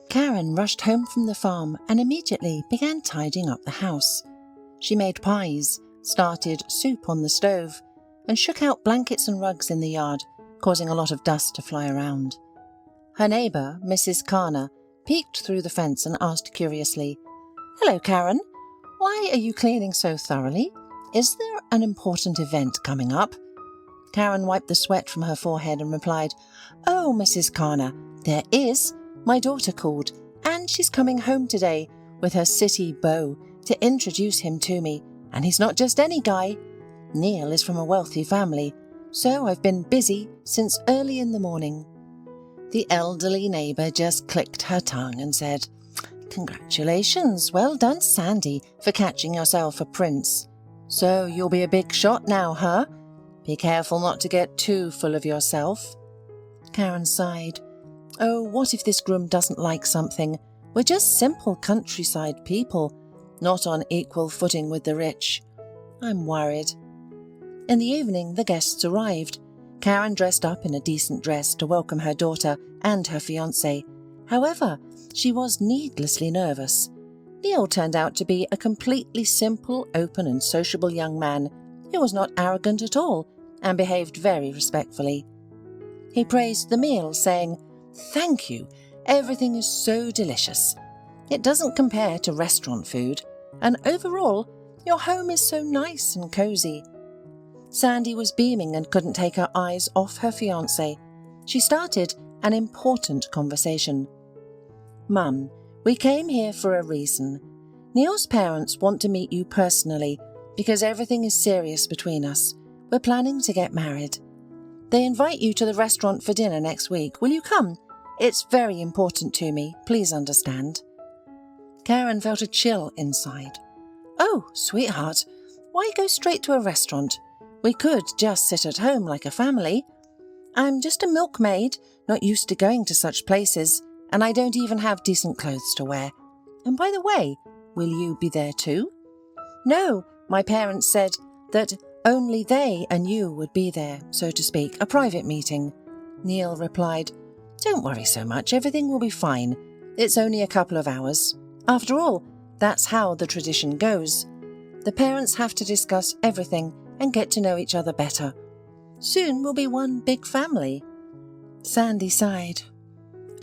Karen rushed home from the farm and immediately began tidying up the house. She made pies, started soup on the stove, and shook out blankets and rugs in the yard, causing a lot of dust to fly around. Her neighbour, Mrs. Carner, peeked through the fence and asked curiously, "Hello, Karen. Why are you cleaning so thoroughly? Is there an important event coming up?" Karen wiped the sweat from her forehead and replied, "Oh, Mrs. Carner, there is. My daughter called, and she's coming home today with her city beau to introduce him to me, and he's not just any guy. Neil is from a wealthy family, so I've been busy since early in the morning." The elderly neighbour just clicked her tongue and said, "Congratulations, well done, Sandy, for catching yourself a prince. So you'll be a big shot now, huh? Be careful not to get too full of yourself." Karen sighed. "Oh, what if this groom doesn't like something? We're just simple countryside people, not on equal footing with the rich. I'm worried." In the evening, the guests arrived. Karen dressed up in a decent dress to welcome her daughter and her fiancé. However, she was needlessly nervous. Neil turned out to be a completely simple, open and sociable young man who was not arrogant at all and behaved very respectfully. He praised the meal, saying, "Thank you, everything is so delicious. It doesn't compare to restaurant food, and overall, your home is so nice and cosy." Sandy was beaming and couldn't take her eyes off her fiancé. She started an important conversation. "Mum, we came here for a reason. Neil's parents want to meet you personally because everything is serious between us. We're planning to get married. They invite you to the restaurant for dinner next week. Will you come? It's very important to me, please understand." Karen felt a chill inside. "Oh, sweetheart, why go straight to a restaurant? We could just sit at home like a family. I'm just a milkmaid, not used to going to such places, and I don't even have decent clothes to wear. And by the way, will you be there too?" "No, my parents said that only they and you would be there, so to speak, a private meeting." Neil replied, "Don't worry so much, everything will be fine. It's only a couple of hours. After all, that's how the tradition goes. The parents have to discuss everything and get to know each other better. Soon we'll be one big family." Sandy sighed.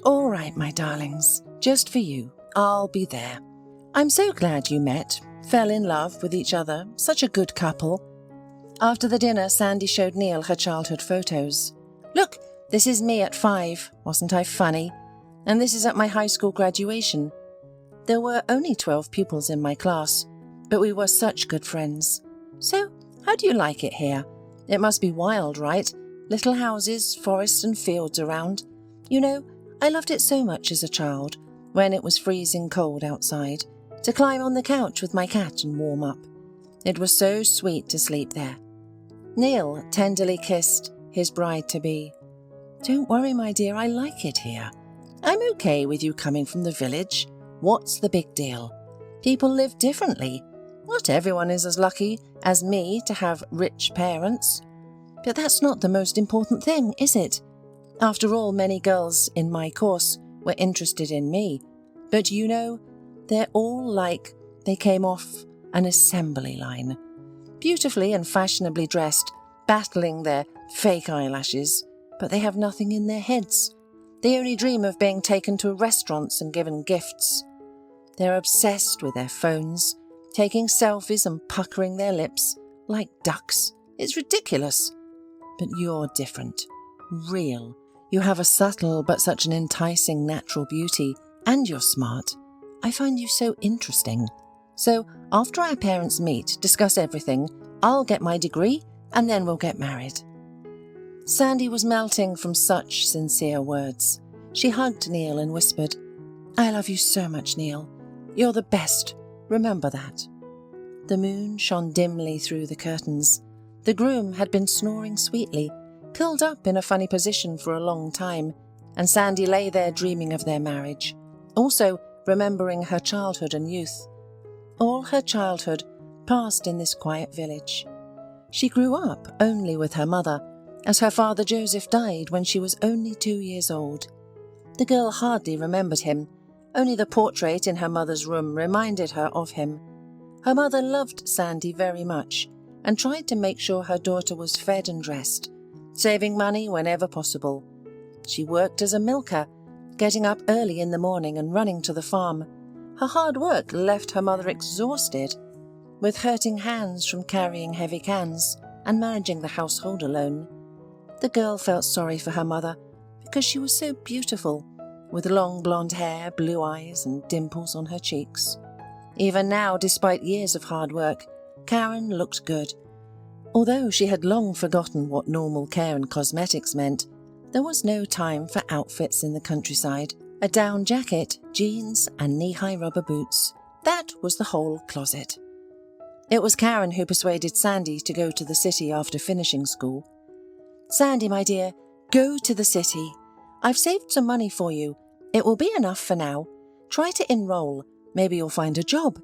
"All right, my darlings, just for you, I'll be there. I'm so glad you met, fell in love with each other, such a good couple." After the dinner, Sandy showed Neil her childhood photos. "Look, this is me at 5, wasn't I funny? And this is at my high school graduation. There were only 12 pupils in my class, but we were such good friends. So, how do you like it here? It must be wild, right? Little houses, forests and fields around. You know, I loved it so much as a child, when it was freezing cold outside, to climb on the couch with my cat and warm up. It was so sweet to sleep there." Neil tenderly kissed his bride-to-be. "Don't worry, my dear, I like it here. I'm okay with you coming from the village. What's the big deal? People live differently. Not everyone is as lucky as me to have rich parents. But that's not the most important thing, is it? After all, many girls in my course were interested in me. But you know, they're all like they came off an assembly line. Beautifully and fashionably dressed, battling their fake eyelashes, but they have nothing in their heads. They only dream of being taken to restaurants and given gifts. They're obsessed with their phones, taking selfies and puckering their lips like ducks. It's ridiculous. But you're different. Real. You have a subtle but such an enticing natural beauty, and you're smart. I find you so interesting. So, after our parents meet, discuss everything, I'll get my degree, and then we'll get married." Sandy was melting from such sincere words. She hugged Neil and whispered, "I love you so much, Neil. You're the best. Remember that." The moon shone dimly through the curtains. The groom had been snoring sweetly, curled up in a funny position for a long time, and Sandy lay there dreaming of their marriage, also remembering her childhood and youth. All her childhood passed in this quiet village. She grew up only with her mother, as her father Joseph died when she was only 2 years old. The girl hardly remembered him, Only the portrait in her mother's room reminded her of him. Her mother loved Sandy very much and tried to make sure her daughter was fed and dressed, saving money whenever possible. She worked as a milker, getting up early in the morning and running to the farm. Her hard work left her mother exhausted, with hurting hands from carrying heavy cans and managing the household alone. The girl felt sorry for her mother because she was so beautiful, with long blonde hair, blue eyes and dimples on her cheeks. Even now, despite years of hard work, Karen looked good. Although she had long forgotten what normal care and cosmetics meant, there was no time for outfits in the countryside. A down jacket, jeans and knee-high rubber boots. That was the whole closet. It was Karen who persuaded Sandy to go to the city after finishing school. "Sandy, my dear, go to the city. I've saved some money for you. It will be enough for now. Try to enroll. Maybe you'll find a job.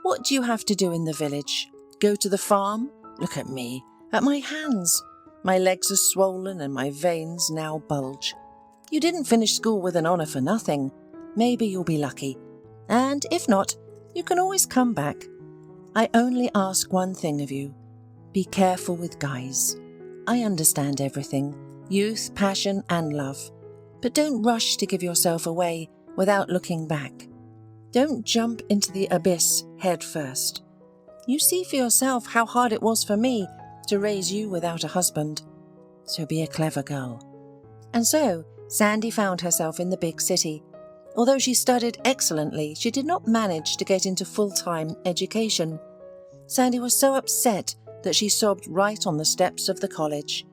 What do you have to do in the village? Go to the farm? Look at me, at my hands. My legs are swollen and my veins now bulge. You didn't finish school with an honour for nothing. Maybe you'll be lucky. And if not, you can always come back. I only ask one thing of you. Be careful with guys. I understand everything, youth, passion and love. But don't rush to give yourself away without looking back. Don't jump into the abyss head first. You see for yourself how hard it was for me to raise you without a husband. So be a clever girl." And so, Sandy found herself in the big city. Although she studied excellently, she did not manage to get into full-time education. Sandy was so upset that she sobbed right on the steps of the college.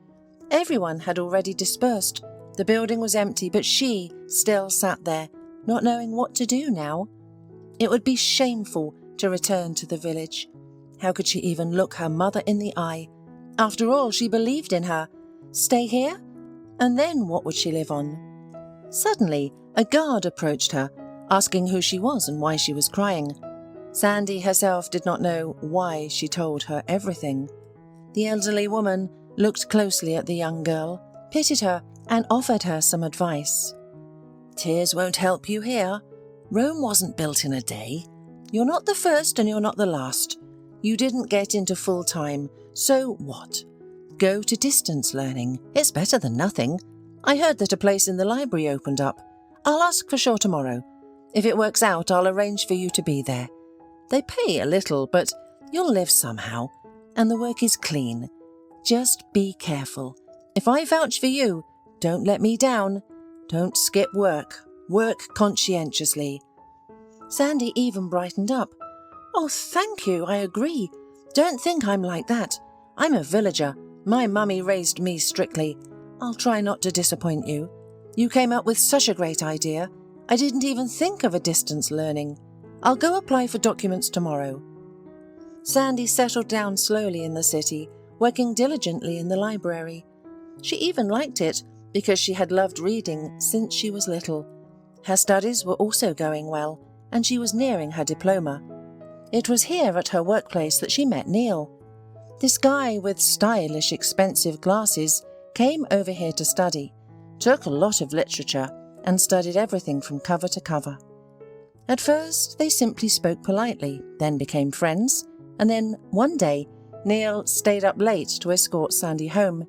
Everyone had already dispersed. The building was empty, but she still sat there, not knowing what to do now. It would be shameful to return to the village. How could she even look her mother in the eye? After all, she believed in her. Stay here? And then what would she live on? Suddenly, a guard approached her, asking who she was and why she was crying. Sandy herself did not know why she told her everything. The elderly woman looked closely at the young girl, pitied her, and offered her some advice. "Tears won't help you here. Rome wasn't built in a day. You're not the first and you're not the last. You didn't get into full-time, so what? Go to distance learning. It's better than nothing. I heard that a place in the library opened up. I'll ask for sure tomorrow. If it works out, I'll arrange for you to be there. They pay a little, but you'll live somehow, and the work is clean. Just be careful. If I vouch for you, don't let me down. Don't skip work. Work conscientiously." Sandy even brightened up. "Oh, thank you, I agree. Don't think I'm like that. I'm a villager. My mummy raised me strictly. I'll try not to disappoint you. You came up with such a great idea. I didn't even think of a distance learning. I'll go apply for documents tomorrow." Sandy settled down slowly in the city, working diligently in the library. She even liked it because she had loved reading since she was little. Her studies were also going well, and she was nearing her diploma. It was here at her workplace that she met Neil. This guy with stylish, expensive glasses came over here to study, took a lot of literature, and studied everything from cover to cover. At first, they simply spoke politely, then became friends, and then, one day, Neil stayed up late to escort Sandy home.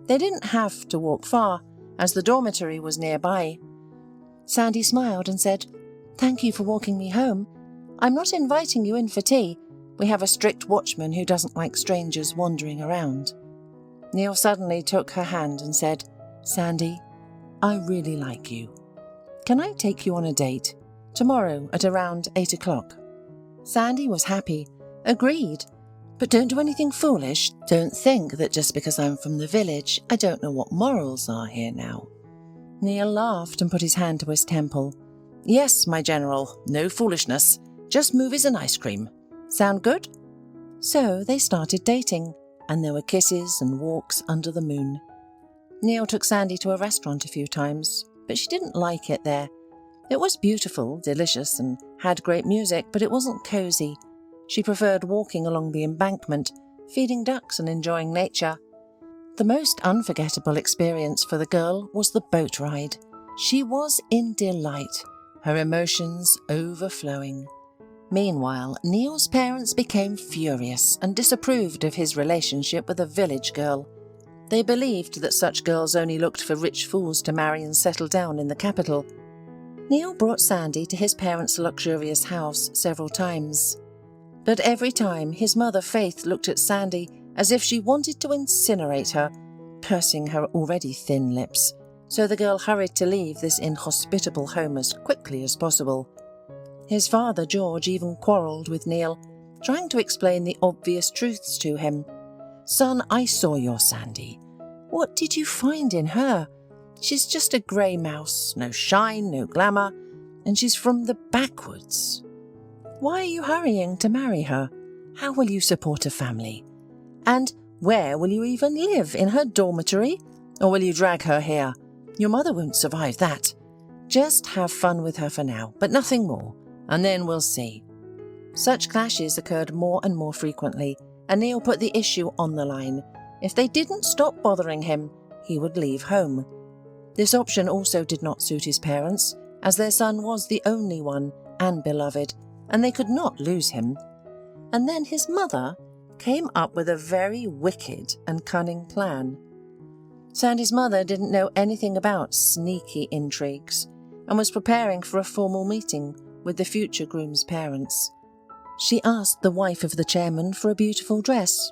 They didn't have to walk far, as the dormitory was nearby. Sandy smiled and said, "Thank you for walking me home. I'm not inviting you in for tea. We have a strict watchman who doesn't like strangers wandering around." Neil suddenly took her hand and said, "Sandy, I really like you. Can I take you on a date? Tomorrow at around 8 o'clock. Sandy was happy, agreed. "But don't do anything foolish. Don't think that just because I'm from the village, I don't know what morals are here now." Neil laughed and put his hand to his temple. "Yes, my general, no foolishness. Just movies and ice cream. Sound good?" So they started dating, and there were kisses and walks under the moon. Neil took Sandy to a restaurant a few times, but she didn't like it there. It was beautiful, delicious, and had great music, but it wasn't cozy. She preferred walking along the embankment, feeding ducks and enjoying nature. The most unforgettable experience for the girl was the boat ride. She was in delight. her emotions overflowing. Meanwhile, Neil's parents became furious and disapproved of his relationship with a village girl. They believed that such girls only looked for rich fools to marry and settle down in the capital. Neil brought Sandy to his parents' luxurious house several times. But every time, his mother Faith looked at Sandy as if she wanted to incinerate her, pursing her already thin lips, so the girl hurried to leave this inhospitable home as quickly as possible. His father, George, even quarrelled with Neil, trying to explain the obvious truths to him. "Son, I saw your Sandy. What did you find in her? She's just a grey mouse, no shine, no glamour, and she's from the backwoods. Why are you hurrying to marry her? How will you support a family? And where will you even live? In her dormitory? Or will you drag her here? Your mother won't survive that. Just have fun with her for now, but nothing more, and then we'll see." Such clashes occurred more and more frequently, and Neil put the issue on the line. If they didn't stop bothering him, he would leave home. This option also did not suit his parents, as their son was the only one and beloved, and they could not lose him. And then his mother came up with a very wicked and cunning plan. Sandy's mother didn't know anything about sneaky intrigues and was preparing for a formal meeting with the future groom's parents. She asked the wife of the chairman for a beautiful dress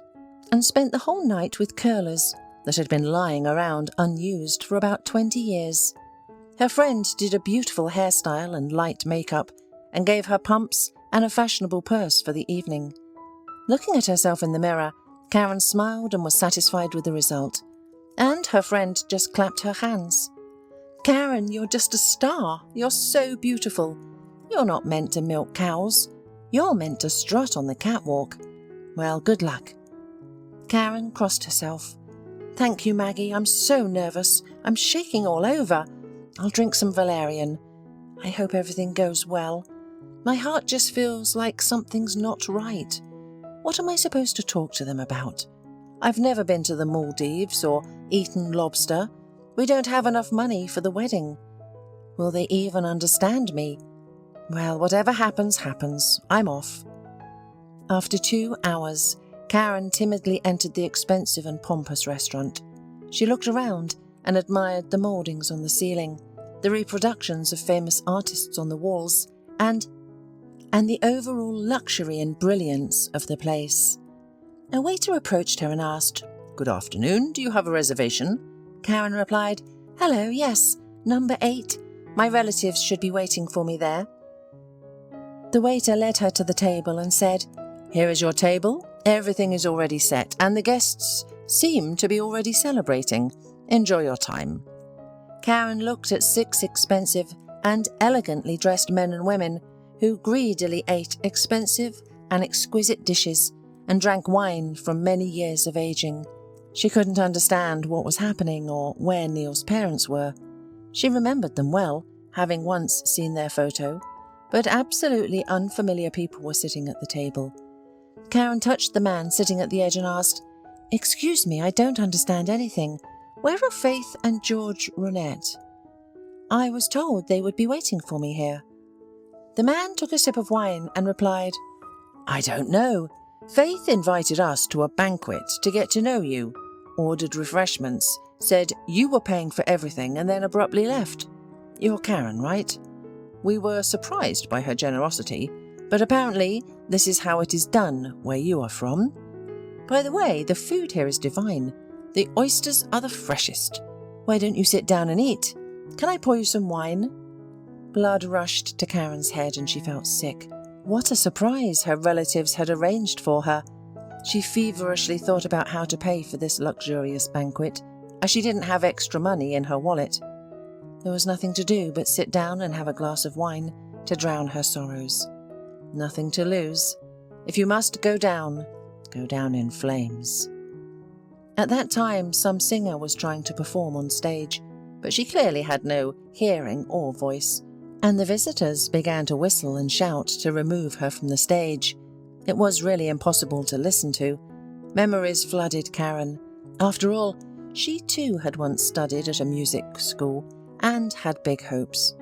and spent the whole night with curlers that had been lying around unused for about 20 years. Her friend did a beautiful hairstyle and light makeup and gave her pumps and a fashionable purse for the evening. Looking at herself in the mirror, Karen smiled and was satisfied with the result. And her friend just clapped her hands. "Karen, you're just a star. You're so beautiful. You're not meant to milk cows. You're meant to strut on the catwalk. Well, good luck." Karen crossed herself. "Thank you, Maggie. I'm so nervous. I'm shaking all over. I'll drink some valerian. I hope everything goes well. My heart just feels like something's not right. What am I supposed to talk to them about? I've never been to the Maldives or eaten lobster. We don't have enough money for the wedding. Will they even understand me? Well, whatever happens, happens. I'm off." After 2 hours, Karen timidly entered the expensive and pompous restaurant. She looked around and admired the mouldings on the ceiling, the reproductions of famous artists on the walls, and the overall luxury and brilliance of the place. A waiter approached her and asked, "Good afternoon, do you have a reservation?" Karen replied, "Hello, yes, number 8. My relatives should be waiting for me there." The waiter led her to the table and said, "Here is your table. Everything is already set, and the guests seem to be already celebrating. Enjoy your time." Karen looked at 6 expensive and elegantly dressed men and women who greedily ate expensive and exquisite dishes and drank wine from many years of aging. She couldn't understand what was happening or where Neil's parents were. She remembered them well, having once seen their photo, but absolutely unfamiliar people were sitting at the table. Karen touched the man sitting at the edge and asked, "Excuse me, I don't understand anything. Where are Faith and George Ronette? I was told they would be waiting for me here." The man took a sip of wine and replied, "I don't know. Faith invited us to a banquet to get to know you, ordered refreshments, said you were paying for everything, and then abruptly left. You're Karen, right? We were surprised by her generosity, but apparently this is how it is done where you are from. By the way, the food here is divine. The oysters are the freshest. Why don't you sit down and eat? Can I pour you some wine?" Blood rushed to Karen's head and she felt sick. What a surprise her relatives had arranged for her. She feverishly thought about how to pay for this luxurious banquet, as she didn't have extra money in her wallet. There was nothing to do but sit down and have a glass of wine to drown her sorrows. Nothing to lose. If you must go down in flames. At that time, some singer was trying to perform on stage, but she clearly had no hearing or voice, and the visitors began to whistle and shout to remove her from the stage. It was really impossible to listen to. Memories flooded Karen. After all, she too had once studied at a music school and had big hopes.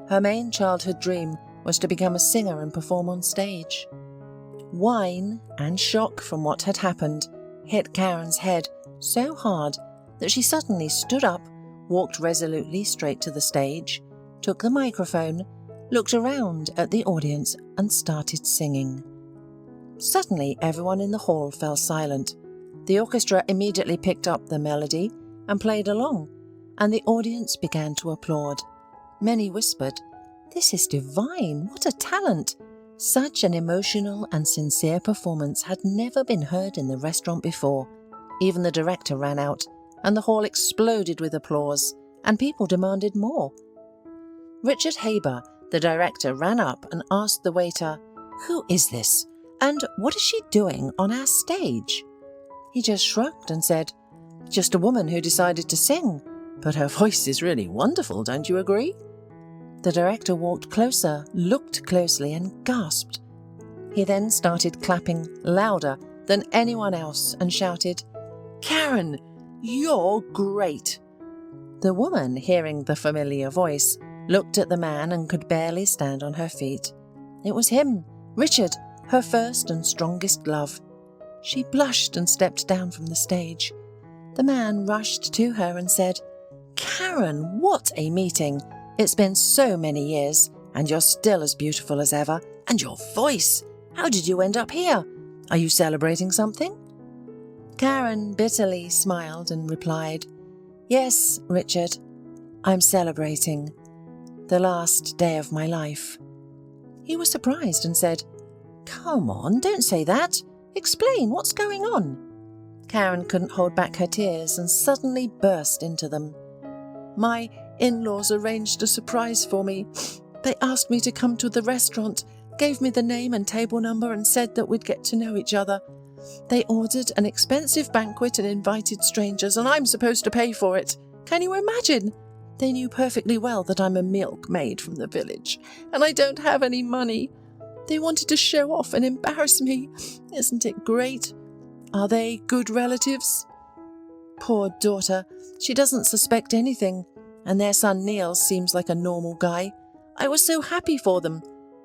Her main childhood dream was to become a singer and perform on stage. Wine and shock from what had happened hit Karen's head so hard that she suddenly stood up, walked resolutely straight to the stage, took the microphone, looked around at the audience and started singing. Suddenly, everyone in the hall fell silent. The orchestra immediately picked up the melody and played along, and the audience began to applaud. Many whispered, "This is divine! What a talent!" Such an emotional and sincere performance had never been heard in the restaurant before. Even the director ran out, and the hall exploded with applause, and people demanded more. Richard Haber, the director, ran up and asked the waiter, "Who is this? And what is she doing on our stage?" He just shrugged and said, "Just a woman who decided to sing, but her voice is really wonderful, don't you agree?" The director walked closer, looked closely and gasped. He then started clapping louder than anyone else and shouted, "Karen, you're great!" The woman, hearing the familiar voice, looked at the man and could barely stand on her feet. It was him, Richard, her first and strongest love. She blushed and stepped down from the stage. The man rushed to her and said, "Karen, what a meeting! It's been so many years, and you're still as beautiful as ever. And your voice! How did you end up here? Are you celebrating something?" Karen bitterly smiled and replied, "Yes, Richard, I'm celebrating the last day of my life." He was surprised and said, "Come on, don't say that. Explain, what's going on?" Karen couldn't hold back her tears and suddenly burst into them. "My in-laws arranged a surprise for me. They asked me to come to the restaurant, gave me the name and table number and said that we'd get to know each other. They ordered an expensive banquet and invited strangers, and I'm supposed to pay for it. Can you imagine? They knew perfectly well that I'm a milkmaid from the village, and I don't have any money. They wanted to show off and embarrass me. Isn't it great? Are they good relatives? Poor daughter, she doesn't suspect anything, and their son Neil seems like a normal guy. I was so happy for them.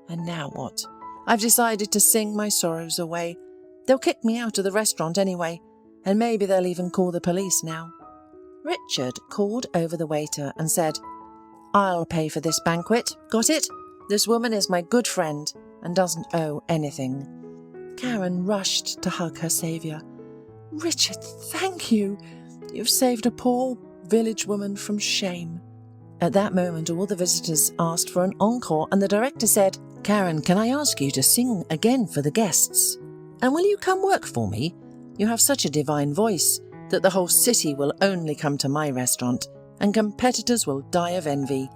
And now what? I've decided to sing my sorrows away. They'll kick me out of the restaurant anyway, and maybe they'll even call the police now." Richard called over the waiter and said, "I'll pay for this banquet. Got it? This woman is my good friend and doesn't owe anything." Karen rushed to hug her saviour. "Richard, thank you. You've saved a poor village woman from shame." At that moment, all the visitors asked for an encore, and the director said, "Karen, can I ask you to sing again for the guests? And will you come work for me? You have such a divine voice that the whole city will only come to my restaurant, and competitors will die of envy."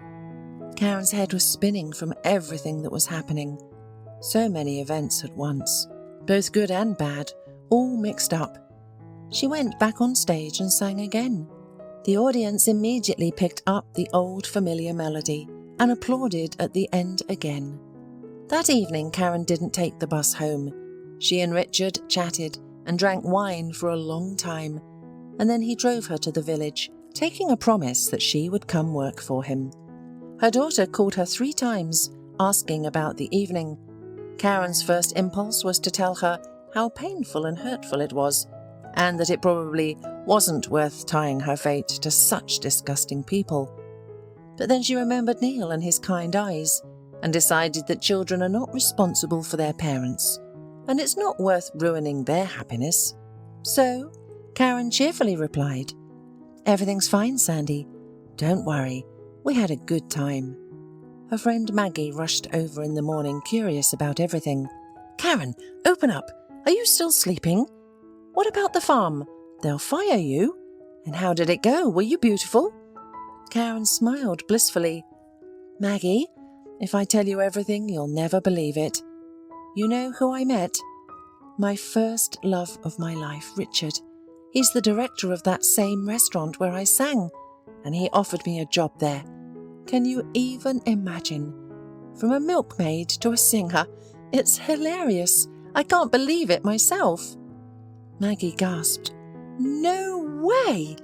Karen's head was spinning from everything that was happening. So many events at once, both good and bad, all mixed up. She went back on stage and sang again. The audience immediately picked up the old familiar melody and applauded at the end again. That evening, Karen didn't take the bus home. She and Richard chatted and drank wine for a long time, and then he drove her to the village, taking a promise that she would come work for him. Her daughter called her 3 times, asking about the evening. Karen's first impulse was to tell her how painful and hurtful it was, and that it probably wasn't worth tying her fate to such disgusting people. But then she remembered Neil and his kind eyes, and decided that children are not responsible for their parents, and it's not worth ruining their happiness. So Karen cheerfully replied, "Everything's fine, Sandy. Don't worry, we had a good time." Her friend Maggie rushed over in the morning, curious about everything. "Karen, open up. Are you still sleeping? What about the farm? They'll fire you. And how did it go? Were you beautiful?" Karen smiled blissfully. "Maggie, if I tell you everything, you'll never believe it. You know who I met? My first love of my life, Richard. He's the director of that same restaurant where I sang, and he offered me a job there. Can you even imagine? From a milkmaid to a singer. It's hilarious. I can't believe it myself." Maggie gasped. "No way!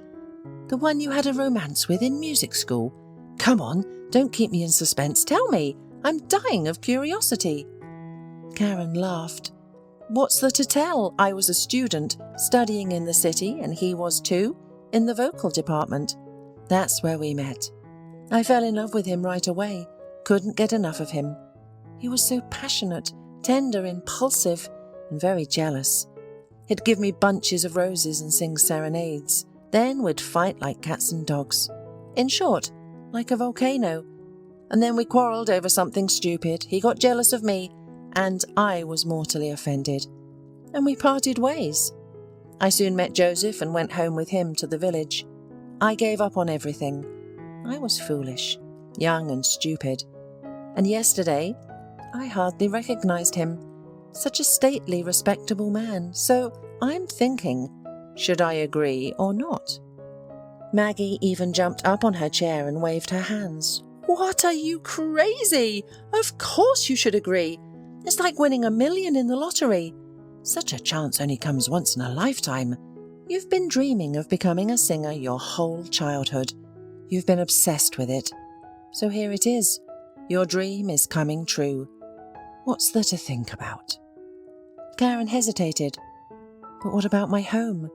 The one you had a romance with in music school? Come on, Don't keep me in suspense. Tell me. I'm dying of curiosity." Karen laughed. "What's there to tell? I was a student, studying in the city, and he was too, in the vocal department. That's where we met. I fell in love with him right away. Couldn't get enough of him. He was so passionate, tender, impulsive, and very jealous. He'd give me bunches of roses and sing serenades. Then we'd fight like cats and dogs. In short, like a volcano. And then we quarrelled over something stupid. He got jealous of me, and I was mortally offended. And we parted ways. I soon met Joseph and went home with him to the village. I gave up on everything. I was foolish, young and stupid. And yesterday, I hardly recognised him. Such a stately, respectable man. So I'm thinking, should I agree or not?" Maggie even jumped up on her chair and waved her hands. "What, are you crazy? Of course you should agree. It's like winning $1 million in the lottery. Such a chance only comes once in a lifetime. You've been dreaming of becoming a singer your whole childhood. You've been obsessed with it. So here it is. Your dream is coming true. What's there to think about?" Karen hesitated. "But what about my home?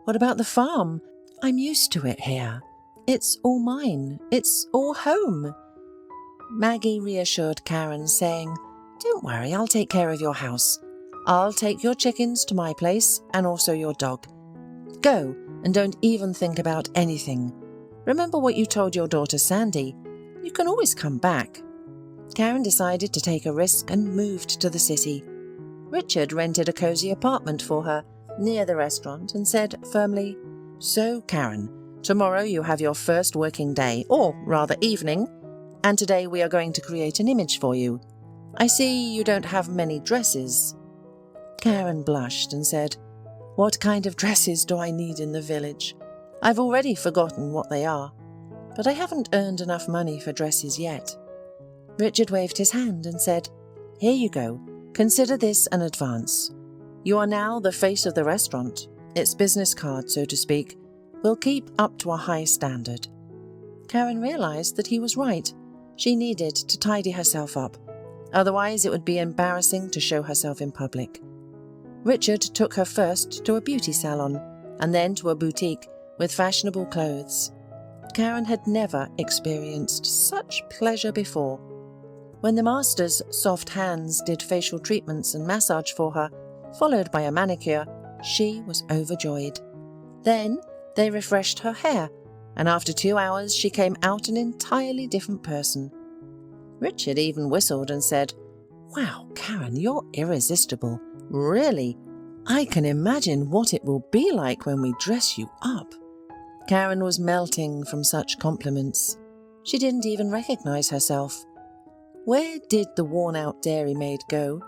What about the farm? I'm used to it here. It's all mine. It's all home." Maggie reassured Karen, saying, "Don't worry, I'll take care of your house. I'll take your chickens to my place and also your dog. Go and don't even think about anything. Remember what you told your daughter Sandy. You can always come back." Karen decided to take a risk and moved to the city. Richard rented a cosy apartment for her near the restaurant and said firmly, "So, Karen, tomorrow you have your first working day, or rather evening, and today we are going to create an image for you. I see you don't have many dresses." Karen blushed and said, "What kind of dresses do I need in the village? I've already forgotten what they are, but I haven't earned enough money for dresses yet." Richard waved his hand and said, "Here you go. Consider this an advance. You are now the face of the restaurant. Its business card, so to speak, will keep up to a high standard." Karen realized that he was right. She needed to tidy herself up. Otherwise, it would be embarrassing to show herself in public. Richard took her first to a beauty salon and then to a boutique with fashionable clothes. Karen had never experienced such pleasure before. When the master's soft hands did facial treatments and massage for her, followed by a manicure, she was overjoyed. Then they refreshed her hair, and after 2 hours she came out an entirely different person. Richard even whistled and said, "Wow, Karen, you're irresistible. Really, I can imagine what it will be like when we dress you up." Karen was melting from such compliments. She didn't even recognize herself. Where did the worn-out dairymaid go?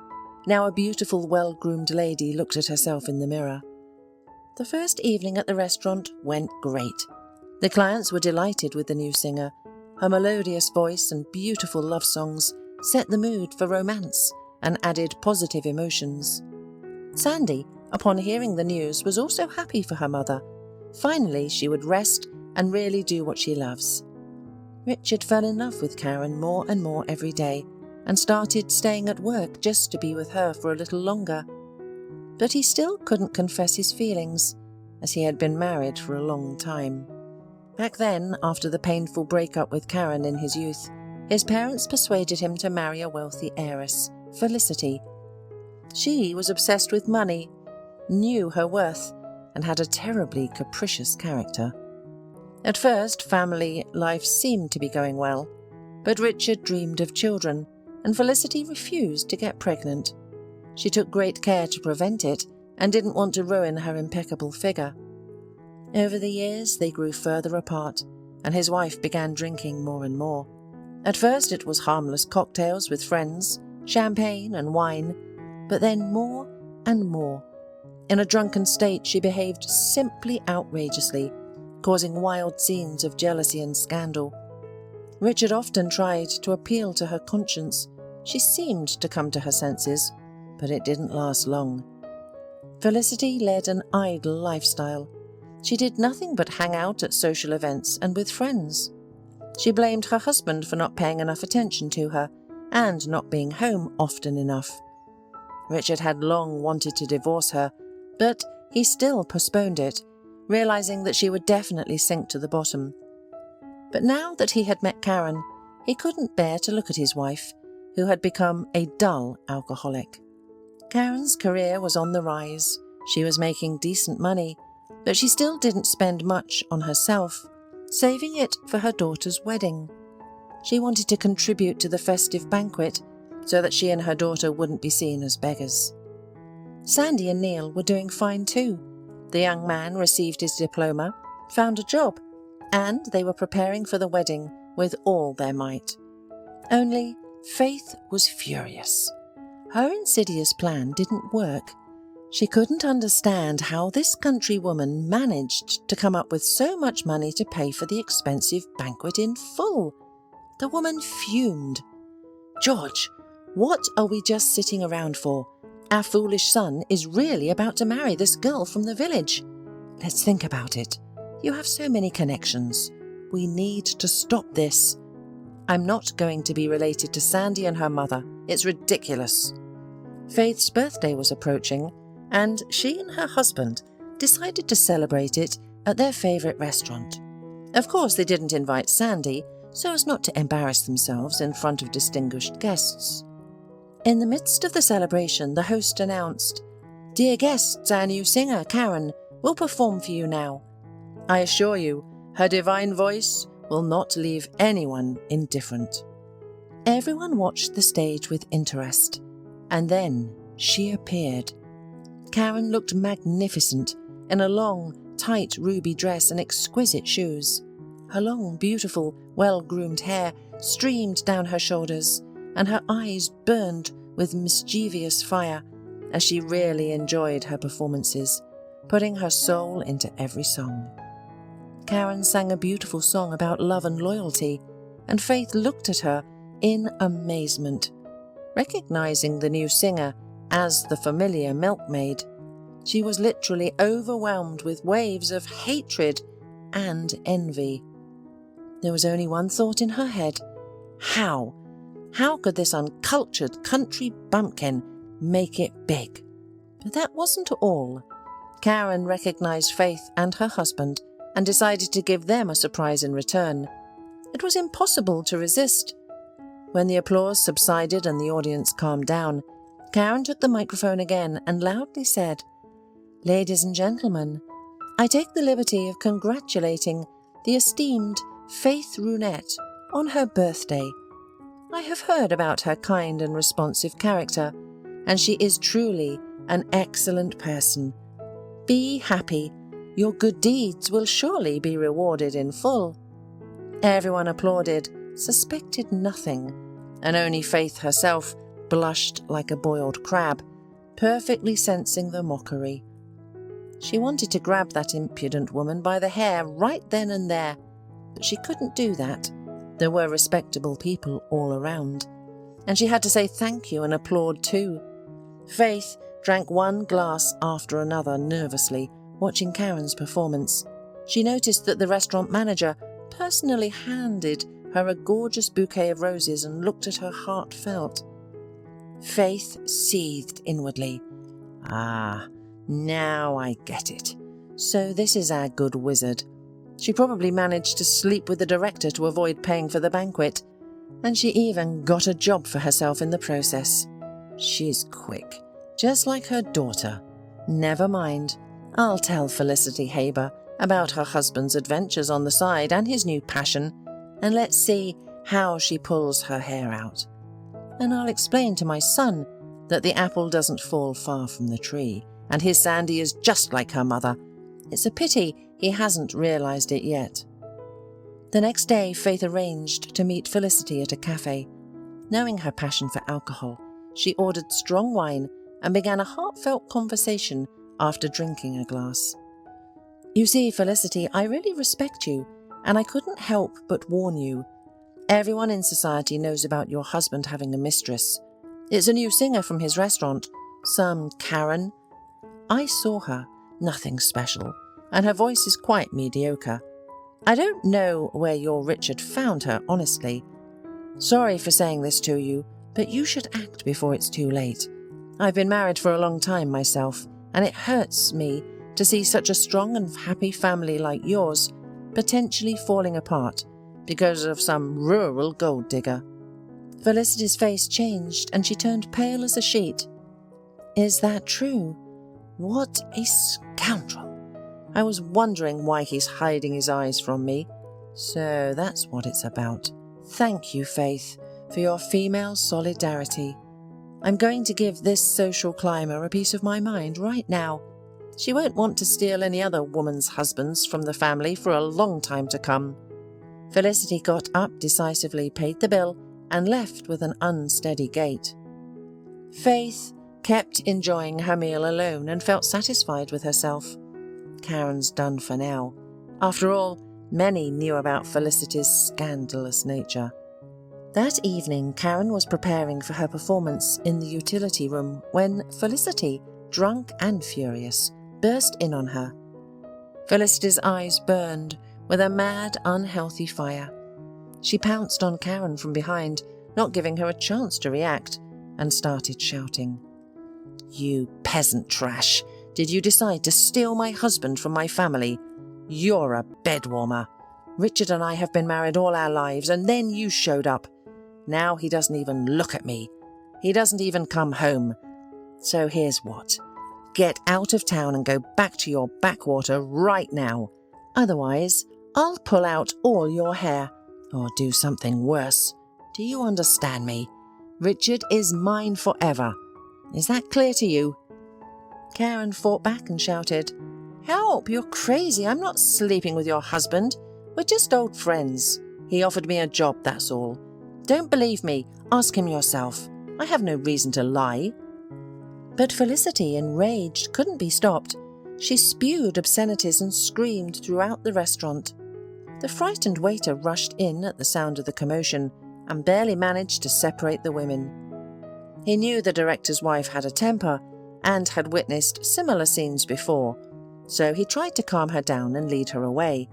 Now a beautiful, well-groomed lady looked at herself in the mirror. The first evening at the restaurant went great. The clients were delighted with the new singer. Her melodious voice and beautiful love songs set the mood for romance and added positive emotions. Sandy, upon hearing the news, was also happy for her mother. Finally, she would rest and really do what she loves. Richard fell in love with Karen more and more every day and started staying at work just to be with her for a little longer. But he still couldn't confess his feelings, as he had been married for a long time. Back then, after the painful breakup with Karen in his youth, his parents persuaded him to marry a wealthy heiress, Felicity. She was obsessed with money, knew her worth, and had a terribly capricious character. At first, family life seemed to be going well, but Richard dreamed of children, and Felicity refused to get pregnant. She took great care to prevent it and didn't want to ruin her impeccable figure. Over the years, they grew further apart, and his wife began drinking more and more. At first, it was harmless cocktails with friends, champagne and wine, but then more and more. In a drunken state, she behaved simply outrageously, causing wild scenes of jealousy and scandal. Richard often tried to appeal to her conscience. She seemed to come to her senses, but it didn't last long. Felicity led an idle lifestyle. She did nothing but hang out at social events and with friends. She blamed her husband for not paying enough attention to her and not being home often enough. Richard had long wanted to divorce her, but he still postponed it, realizing that she would definitely sink to the bottom. But now that he had met Karen, he couldn't bear to look at his wife, who had become a dull alcoholic. Karen's career was on the rise. She was making decent money, but she still didn't spend much on herself, saving it for her daughter's wedding. She wanted to contribute to the festive banquet so that she and her daughter wouldn't be seen as beggars. Sandy and Neil were doing fine too. The young man received his diploma, found a job, and they were preparing for the wedding with all their might. Only Faith was furious. Her insidious plan didn't work. She couldn't understand how this country woman managed to come up with so much money to pay for the expensive banquet in full. The woman fumed. "George, what are we just sitting around for? Our foolish son is really about to marry this girl from the village. Let's think about it. You have so many connections. We need to stop this. I'm not going to be related to Sandy and her mother. It's ridiculous." Faith's birthday was approaching, and she and her husband decided to celebrate it at their favourite restaurant. Of course, they didn't invite Sandy, so as not to embarrass themselves in front of distinguished guests. In the midst of the celebration, the host announced, "Dear guests, our new singer, Karen, will perform for you now. I assure you, her divine voice will not leave anyone indifferent." Everyone watched the stage with interest, and then she appeared. Karen looked magnificent in a long, tight ruby dress and exquisite shoes. Her long, beautiful, well-groomed hair streamed down her shoulders, and her eyes burned with mischievous fire as she really enjoyed her performances, putting her soul into every song. Karen sang a beautiful song about love and loyalty, and Faith looked at her in amazement. Recognizing the new singer as the familiar milkmaid, she was literally overwhelmed with waves of hatred and envy. There was only one thought in her head. How could this uncultured country bumpkin make it big? But that wasn't all. Karen recognized Faith and her husband and decided to give them a surprise in return. It was impossible to resist. When the applause subsided and the audience calmed down, Karen took the microphone again and loudly said, "Ladies and gentlemen, I take the liberty of congratulating the esteemed Faith Runette on her birthday. I have heard about her kind and responsive character, and she is truly an excellent person. Be happy. Your good deeds will surely be rewarded in full." Everyone applauded, suspected nothing, and only Faith herself blushed like a boiled crab, perfectly sensing the mockery. She wanted to grab that impudent woman by the hair right then and there, but she couldn't do that. There were respectable people all around, and she had to say thank you and applaud too. Faith drank one glass after another nervously, watching Karen's performance. She noticed that the restaurant manager personally handed her a gorgeous bouquet of roses and looked at her heartfelt. Faith seethed inwardly. "Ah, now I get it. So this is our good wizard. She probably managed to sleep with the director to avoid paying for the banquet, and she even got a job for herself in the process. She's quick, just like her daughter. Never mind. I'll tell Felicity Haber about her husband's adventures on the side and his new passion, and let's see how she pulls her hair out. And I'll explain to my son that the apple doesn't fall far from the tree, and his Sandy is just like her mother. It's a pity he hasn't realized it yet." The next day, Faith arranged to meet Felicity at a cafe. Knowing her passion for alcohol, she ordered strong wine and began a heartfelt conversation after drinking a glass. "You see, Felicity, I really respect you, and I couldn't help but warn you. Everyone in society knows about your husband having a mistress. It's a new singer from his restaurant, some Karen. I saw her, nothing special, and her voice is quite mediocre. I don't know where your Richard found her, honestly. Sorry for saying this to you, but you should act before it's too late. I've been married for a long time myself, and it hurts me to see such a strong and happy family like yours potentially falling apart because of some rural gold digger." Felicity's face changed and she turned pale as a sheet. "Is that true? What a scoundrel! I was wondering why he's hiding his eyes from me. So that's what it's about. Thank you, Faith, for your female solidarity. I'm going to give this social climber a piece of my mind right now. She won't want to steal any other woman's husbands from the family for a long time to come." Felicity got up decisively, paid the bill, and left with an unsteady gait. Faith kept enjoying her meal alone and felt satisfied with herself. Karen's done for now. After all, many knew about Felicity's scandalous nature. That evening, Karen was preparing for her performance in the utility room when Felicity, drunk and furious, burst in on her. Felicity's eyes burned with a mad, unhealthy fire. She pounced on Karen from behind, not giving her a chance to react, and started shouting. "You peasant trash! Did you decide to steal my husband from my family? You're a bedwarmer. Richard and I have been married all our lives, and then you showed up. Now he doesn't even look at me. He doesn't even come home. So here's what. Get out of town and go back to your backwater right now. Otherwise, I'll pull out all your hair, or do something worse. Do you understand me? Richard is mine forever. Is that clear to you?" Karen fought back and shouted, "Help! You're crazy. I'm not sleeping with your husband. We're just old friends. He offered me a job, that's all. Don't believe me. Ask him yourself. I have no reason to lie." But Felicity, enraged, couldn't be stopped. She spewed obscenities and screamed throughout the restaurant. The frightened waiter rushed in at the sound of the commotion and barely managed to separate the women. He knew the director's wife had a temper and had witnessed similar scenes before, so he tried to calm her down and lead her away.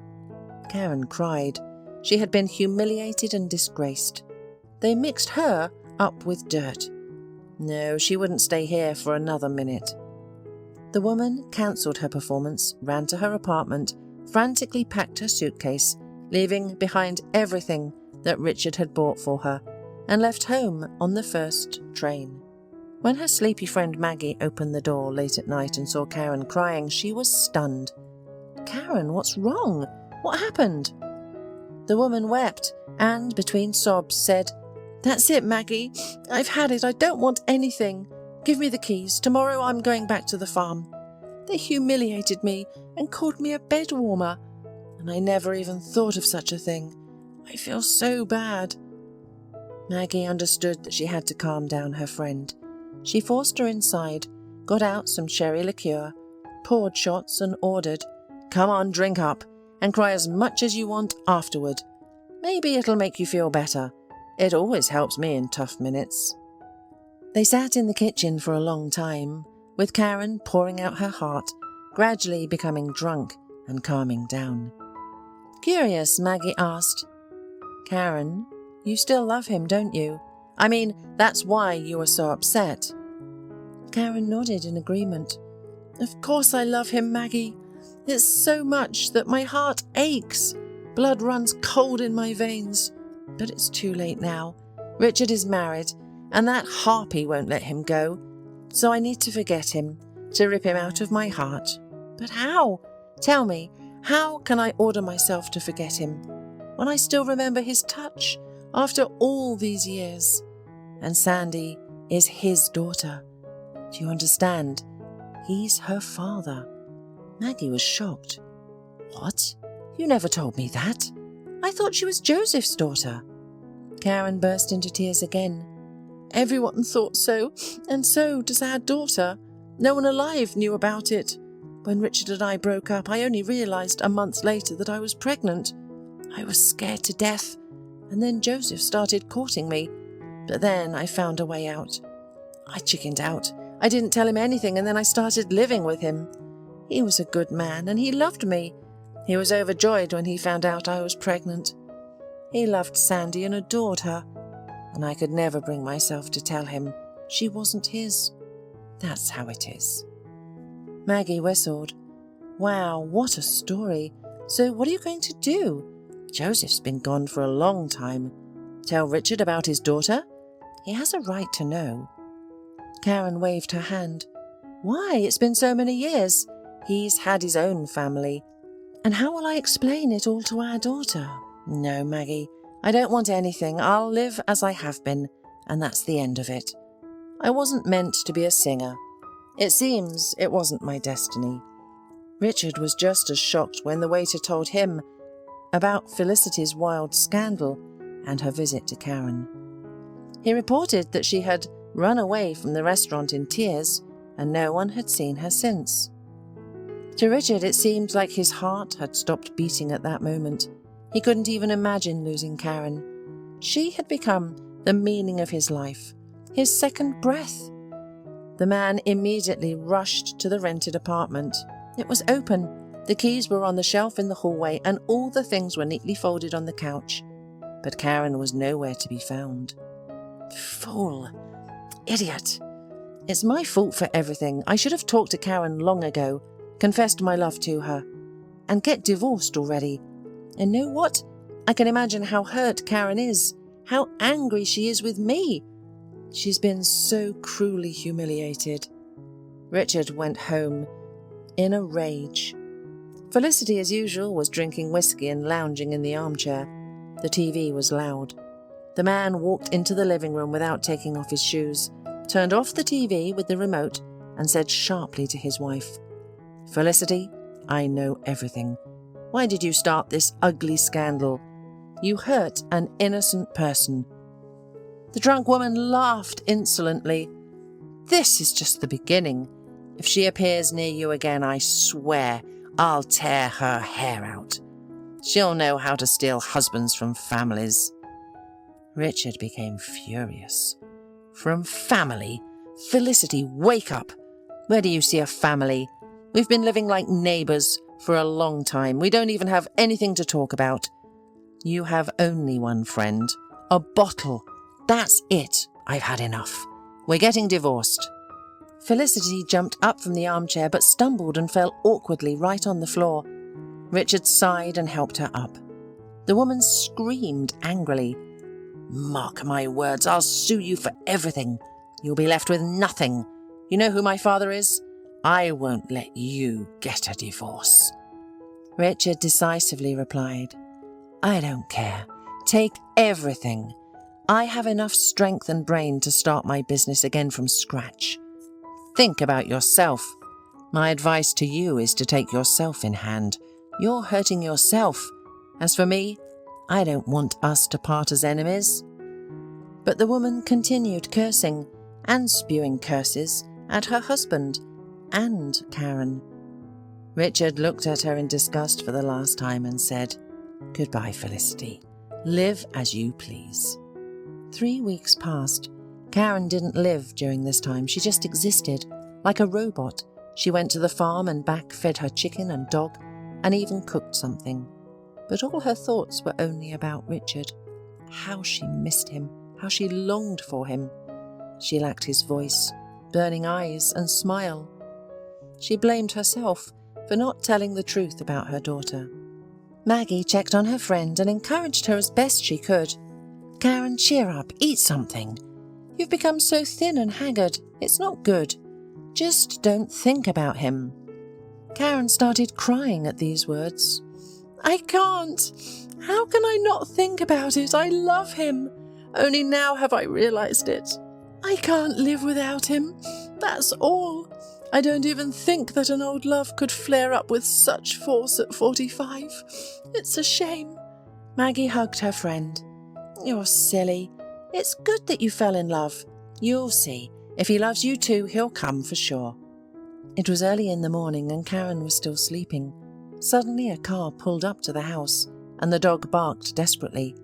Karen cried. She had been humiliated and disgraced. They mixed her up with dirt. No, she wouldn't stay here for another minute. The woman cancelled her performance, ran to her apartment, frantically packed her suitcase, leaving behind everything that Richard had bought for her, and left home on the first train. When her sleepy friend Maggie opened the door late at night and saw Karen crying, she was stunned. "Karen, what's wrong? What happened?" The woman wept and, between sobs, said, "That's it, Maggie. I've had it. I don't want anything. Give me the keys. Tomorrow I'm going back to the farm. They humiliated me and called me a bedwarmer, and I never even thought of such a thing. I feel so bad." Maggie understood that she had to calm down her friend. She forced her inside, got out some sherry liqueur, poured shots and ordered, "Come on, drink up, and cry as much as you want afterward. Maybe it'll make you feel better. It always helps me in tough minutes." They sat in the kitchen for a long time, with Karen pouring out her heart, gradually becoming drunk and calming down. Curious, Maggie asked, "Karen, you still love him, don't you? I mean, that's why you were so upset." Karen nodded in agreement. "Of course I love him, Maggie. It's so much that my heart aches. Blood runs cold in my veins. But it's too late now. Richard is married, and that harpy won't let him go. So I need to forget him, to rip him out of my heart. But how? Tell me, how can I order myself to forget him, when I still remember his touch after all these years? And Sandy is his daughter. Do you understand? He's her father." Maggie was shocked. "What? You never told me that. I thought she was Joseph's daughter." Karen burst into tears again. "Everyone thought so, and so does our daughter. No one alive knew about it. When Richard and I broke up, I only realised a month later that I was pregnant. I was scared to death, and then Joseph started courting me. But then I found a way out. I chickened out. I didn't tell him anything, and then I started living with him. He was a good man, and he loved me. He was overjoyed when he found out I was pregnant. He loved Sandy and adored her, and I could never bring myself to tell him she wasn't his. That's how it is." Maggie whistled. "Wow, what a story. So what are you going to do? Joseph's been gone for a long time. Tell Richard about his daughter? He has a right to know." Karen waved her hand. "Why, it's been so many years. He's had his own family. And how will I explain it all to our daughter? No, Maggie, I don't want anything. I'll live as I have been, and that's the end of it. I wasn't meant to be a singer. It seems it wasn't my destiny." Richard was just as shocked when the waiter told him about Felicity's wild scandal and her visit to Karen. He reported that she had run away from the restaurant in tears and no one had seen her since. To Richard, it seemed like his heart had stopped beating at that moment. He couldn't even imagine losing Karen. She had become the meaning of his life, his second breath. The man immediately rushed to the rented apartment. It was open. The keys were on the shelf in the hallway and all the things were neatly folded on the couch. But Karen was nowhere to be found. Fool! Idiot! It's my fault for everything. I should have talked to Karen long ago, confessed my love to her, and get divorced already. And know what? I can imagine how hurt Karen is, how angry she is with me. She's been so cruelly humiliated. Richard went home in a rage. Felicity, as usual, was drinking whiskey and lounging in the armchair. The TV was loud. The man walked into the living room without taking off his shoes, turned off the TV with the remote, and said sharply to his wife, "Felicity, I know everything. Why did you start this ugly scandal? You hurt an innocent person." The drunk woman laughed insolently. "This is just the beginning. If she appears near you again, I swear I'll tear her hair out. She'll know how to steal husbands from families." Richard became furious. "From family? Felicity, wake up! Where do you see a family? We've been living like neighbours for a long time. We don't even have anything to talk about. You have only one friend, a bottle. That's it. I've had enough. We're getting divorced." Felicity jumped up from the armchair but stumbled and fell awkwardly right on the floor. Richard sighed and helped her up. The woman screamed angrily. "Mark my words, I'll sue you for everything. You'll be left with nothing. You know who my father is? I won't let you get a divorce." Richard decisively replied, "I don't care. Take everything. I have enough strength and brain to start my business again from scratch. Think about yourself. My advice to you is to take yourself in hand. You're hurting yourself. As for me, I don't want us to part as enemies." But the woman continued cursing and spewing curses at her husband and Karen. Richard looked at her in disgust for the last time and said, "Goodbye, Felicity. Live as you please." 3 weeks passed. Karen didn't live during this time. She just existed, like a robot. She went to the farm and back, fed her chicken and dog, and even cooked something. But all her thoughts were only about Richard. How she missed him, how she longed for him. She lacked his voice, burning eyes, and smile. She blamed herself for not telling the truth about her daughter. Maggie checked on her friend and encouraged her as best she could. "Karen, cheer up, eat something. You've become so thin and haggard. It's not good. Just don't think about him." Karen started crying at these words. "I can't. How can I not think about it? I love him. Only now have I realized it. I can't live without him. That's all. I don't even think that an old love could flare up with such force at 45. It's a shame." Maggie hugged her friend. "You're silly. It's good that you fell in love. You'll see. If he loves you too, he'll come for sure." It was early in the morning and Karen was still sleeping. Suddenly a car pulled up to the house and the dog barked desperately.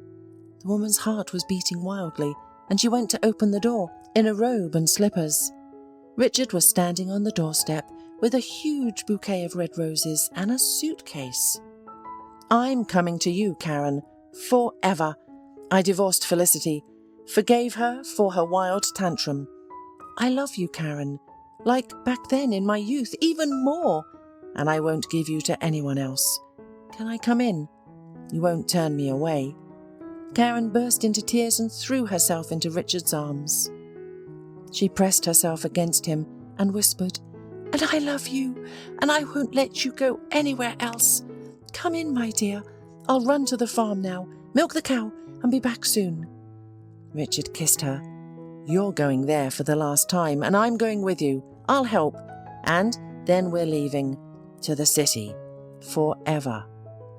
The woman's heart was beating wildly and she went to open the door in a robe and slippers. Richard was standing on the doorstep with a huge bouquet of red roses and a suitcase. I'm coming to you, Karen, forever. I divorced Felicity, forgave her for her wild tantrum. I love you, Karen, like back then in my youth, even more, and I won't give you to anyone else. Can I come in? You won't turn me away." Karen burst into tears and threw herself into Richard's arms. She pressed herself against him and whispered, "And I love you, and I won't let you go anywhere else. Come in, my dear. I'll run to the farm now, milk the cow, and be back soon." Richard kissed her. "You're going there for the last time, and I'm going with you. I'll help. And then we're leaving to the city forever.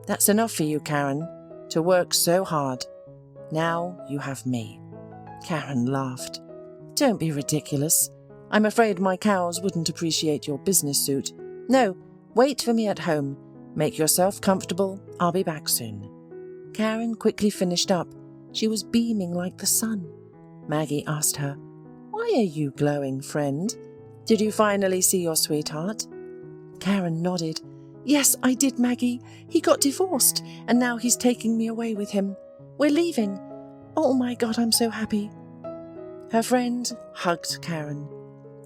That's enough for you, Karen, to work so hard. Now you have me." Karen laughed. "Don't be ridiculous. I'm afraid my cows wouldn't appreciate your business suit. No, wait for me at home. Make yourself comfortable. I'll be back soon." Karen quickly finished up. She was beaming like the sun. Maggie asked her, "Why are you glowing, friend? Did you finally see your sweetheart?" Karen nodded. "Yes, I did, Maggie. He got divorced, and now he's taking me away with him. We're leaving. Oh my God, I'm so happy." Her friend hugged Karen.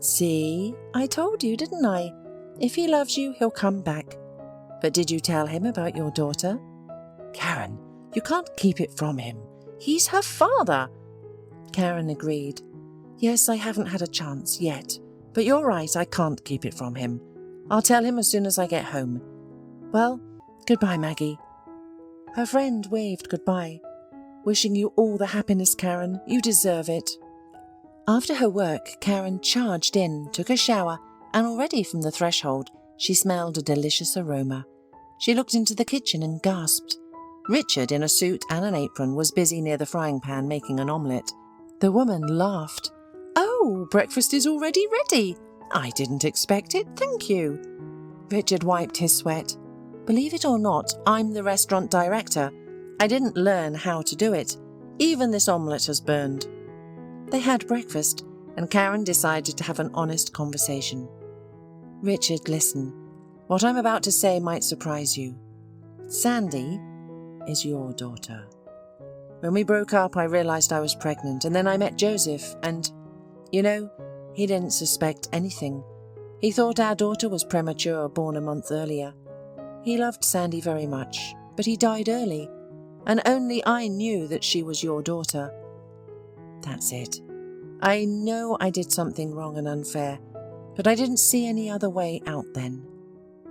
"See, I told you, didn't I? If he loves you, he'll come back. But did you tell him about your daughter?" "Karen, you can't keep it from him. He's her father." Karen agreed. "Yes, I haven't had a chance yet, but you're right, I can't keep it from him. I'll tell him as soon as I get home. Well, goodbye, Maggie." Her friend waved goodbye. "Wishing you all the happiness, Karen. You deserve it." After her work, Karen charged in, took a shower, and already from the threshold, she smelled a delicious aroma. She looked into the kitchen and gasped. Richard, in a suit and an apron, was busy near the frying pan making an omelette. The woman laughed. "Oh, breakfast is already ready. I didn't expect it, thank you." Richard wiped his sweat. "Believe it or not, I'm the restaurant director. I didn't learn how to do it. Even this omelette has burned." They had breakfast, and Karen decided to have an honest conversation. "Richard, listen. What I'm about to say might surprise you. Sandy is your daughter. When we broke up, I realized I was pregnant, and then I met Joseph, and, you know, he didn't suspect anything. He thought our daughter was premature, born a month earlier. He loved Sandy very much, but he died early, and only I knew that she was your daughter. That's it. I know I did something wrong and unfair, but I didn't see any other way out then."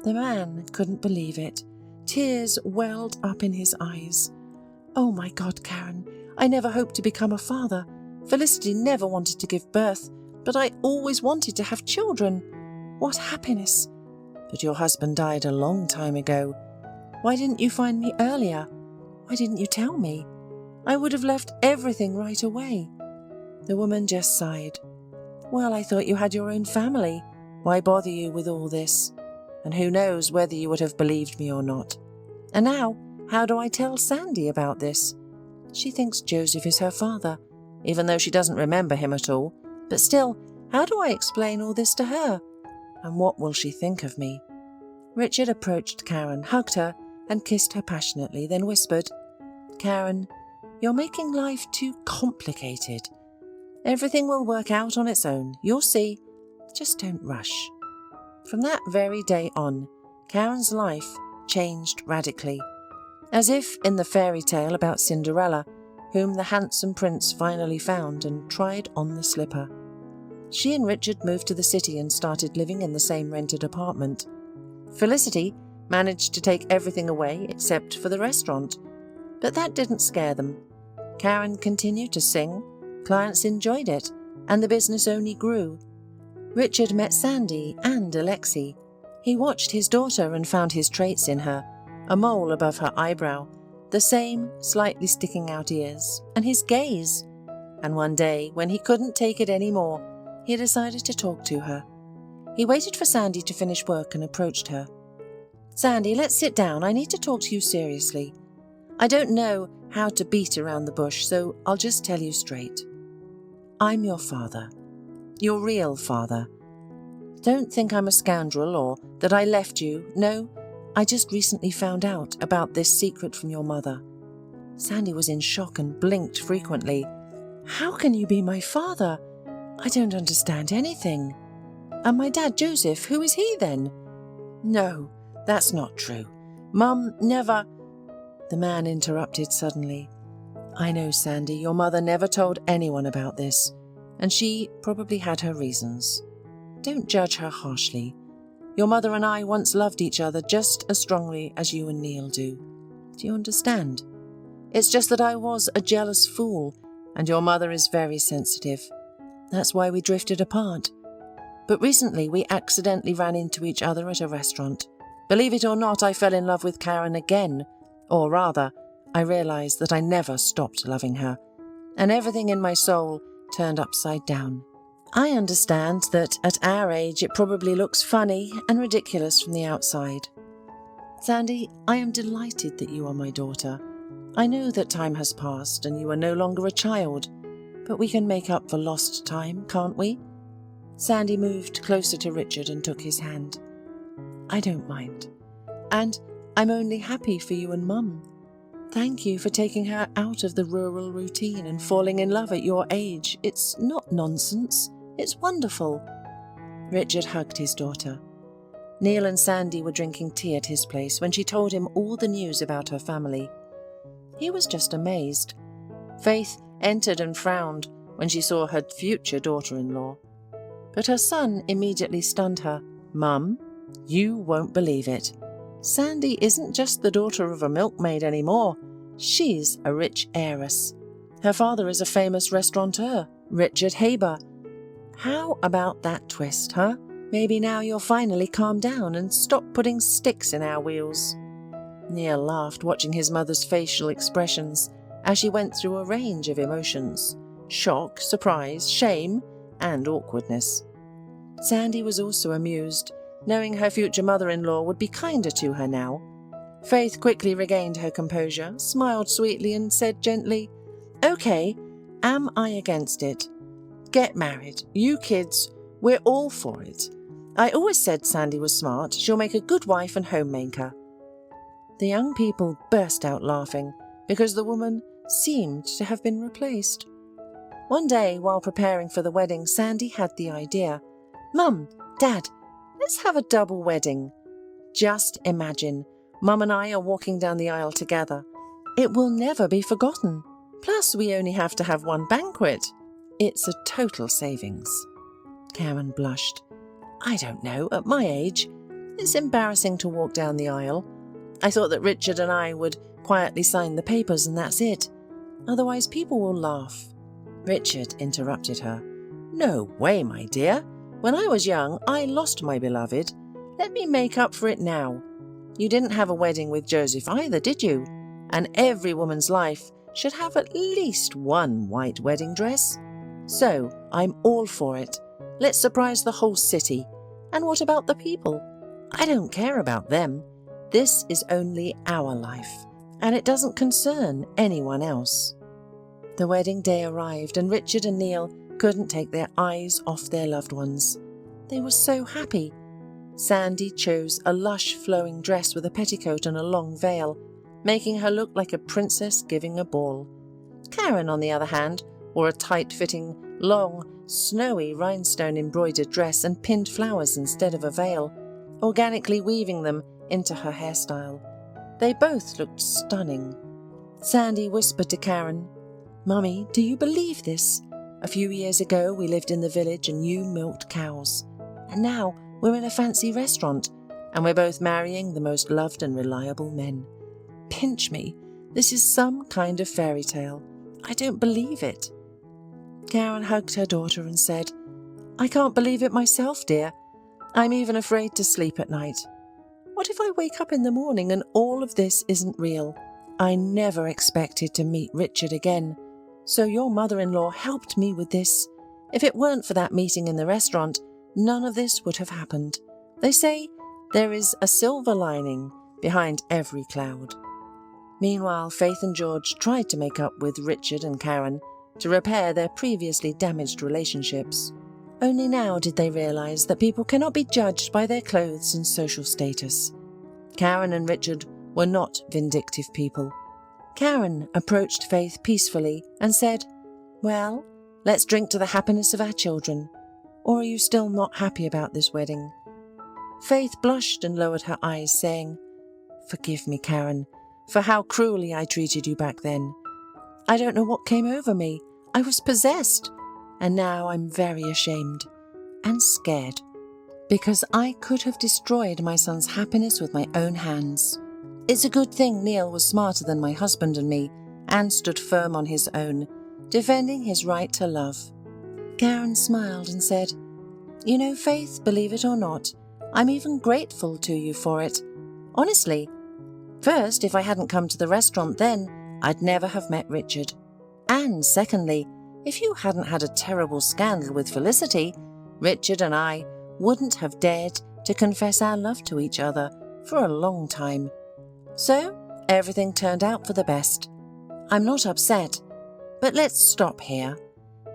The man couldn't believe it. Tears welled up in his eyes. "Oh my God, Karen, I never hoped to become a father. Felicity never wanted to give birth, but I always wanted to have children. What happiness! But your husband died a long time ago. Why didn't you find me earlier? Why didn't you tell me? I would have left everything right away." The woman just sighed. "Well, I thought you had your own family. Why bother you with all this? And who knows whether you would have believed me or not. And now, how do I tell Sandy about this? She thinks Joseph is her father, even though she doesn't remember him at all. But still, how do I explain all this to her? And what will she think of me?" Richard approached Karen, hugged her, and kissed her passionately, then whispered, "Karen, you're making life too complicated. Everything will work out on its own. You'll see. Just don't rush." From that very day on, Karen's life changed radically. As if in the fairy tale about Cinderella, whom the handsome prince finally found and tried on the slipper. She and Richard moved to the city and started living in the same rented apartment. Felicity managed to take everything away except for the restaurant, but that didn't scare them. Karen continued to sing, clients enjoyed it, and the business only grew. Richard met Sandy and Alexei. He watched his daughter and found his traits in her, a mole above her eyebrow, the same slightly sticking out ears, and his gaze. And one day, when he couldn't take it anymore, he decided to talk to her. He waited for Sandy to finish work and approached her. "Sandy, let's sit down. I need to talk to you seriously. I don't know how to beat around the bush, so I'll just tell you straight. I'm your father. Your real father. Don't think I'm a scoundrel or that I left you. No, I just recently found out about this secret from your mother." Sandy was in shock and blinked frequently. "How can you be my father? I don't understand anything. And my dad, Joseph, who is he then?" "No, that's not true. Mum never—" The man interrupted suddenly. "I know, Sandy, your mother never told anyone about this, and she probably had her reasons. Don't judge her harshly. Your mother and I once loved each other just as strongly as you and Neil do. Do you understand? It's just that I was a jealous fool, and your mother is very sensitive. That's why we drifted apart. But recently we accidentally ran into each other at a restaurant. Believe it or not, I fell in love with Karen again. Or rather, I realised that I never stopped loving her, and everything in my soul turned upside down. I understand that at our age it probably looks funny and ridiculous from the outside. Sandy, I am delighted that you are my daughter. I know that time has passed and you are no longer a child, but we can make up for lost time, can't we?" Sandy moved closer to Richard and took his hand. "I don't mind. And I'm only happy for you and Mum. Thank you for taking her out of the rural routine and falling in love at your age. It's not nonsense. It's wonderful." Richard hugged his daughter. Neil and Sandy were drinking tea at his place when she told him all the news about her family. He was just amazed. Faith entered and frowned when she saw her future daughter-in-law. But her son immediately stunned her. "Mum, you won't believe it. Sandy isn't just the daughter of a milkmaid anymore. She's a rich heiress. Her father is a famous restaurateur, Richard Haber. How about that twist, huh? Maybe now you'll finally calm down and stop putting sticks in our wheels." Neil laughed, watching his mother's facial expressions as she went through a range of emotions: shock, surprise, shame, and awkwardness. Sandy was also amused, knowing her future mother-in-law would be kinder to her now. Faith quickly regained her composure, smiled sweetly, and said gently, "Okay, am I against it? Get married. You kids, we're all for it. I always said Sandy was smart. She'll make a good wife and homemaker." The young people burst out laughing because the woman seemed to have been replaced. One day, while preparing for the wedding, Sandy had the idea. "Mum, Dad, let's have a double wedding. Just imagine, Mum and I are walking down the aisle together. It will never be forgotten. Plus, we only have to have one banquet. It's a total savings." Karen blushed. "I don't know, at my age, it's embarrassing to walk down the aisle. I thought that Richard and I would quietly sign the papers and that's it. Otherwise people will laugh." Richard interrupted her. "No way, my dear. When I was young, I lost my beloved. Let me make up for it now. You didn't have a wedding with Joseph either, did you? And every woman's life should have at least one white wedding dress. So, I'm all for it. Let's surprise the whole city. And what about the people? I don't care about them. This is only our life, and it doesn't concern anyone else." The wedding day arrived, and Richard and Neil couldn't take their eyes off their loved ones. They were so happy. Sandy chose a lush flowing dress with a petticoat and a long veil, making her look like a princess giving a ball. Karen, on the other hand, wore a tight-fitting, long, snowy rhinestone-embroidered dress and pinned flowers instead of a veil, organically weaving them into her hairstyle. They both looked stunning. Sandy whispered to Karen, "Mummy, do you believe this? A few years ago we lived in the village and you milked cows. And now we're in a fancy restaurant, and we're both marrying the most loved and reliable men. Pinch me. This is some kind of fairy tale. I don't believe it." Karen hugged her daughter and said, "I can't believe it myself, dear. I'm even afraid to sleep at night. What if I wake up in the morning and all of this isn't real? I never expected to meet Richard again. So your mother-in-law helped me with this. If it weren't for that meeting in the restaurant, none of this would have happened. They say there is a silver lining behind every cloud." Meanwhile, Faith and George tried to make up with Richard and Karen to repair their previously damaged relationships. Only now did they realise that people cannot be judged by their clothes and social status. Karen and Richard were not vindictive people. Karen approached Faith peacefully and said, "Well, let's drink to the happiness of our children. Or are you still not happy about this wedding?" Faith blushed and lowered her eyes, saying, "Forgive me, Karen, for how cruelly I treated you back then. I don't know what came over me. I was possessed, and now I'm very ashamed and scared, because I could have destroyed my son's happiness with my own hands. It's a good thing Neil was smarter than my husband and me and stood firm on his own, defending his right to love." Karen smiled and said, "You know, Faith, believe it or not, I'm even grateful to you for it. Honestly, first, if I hadn't come to the restaurant then, I'd never have met Richard. And secondly, if you hadn't had a terrible scandal with Felicity, Richard and I wouldn't have dared to confess our love to each other for a long time. So, everything turned out for the best. I'm not upset, but let's stop here.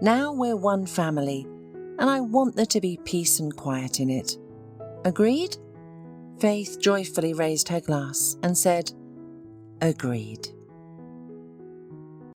Now we're one family, and I want there to be peace and quiet in it. Agreed?" Faith joyfully raised her glass and said, "Agreed."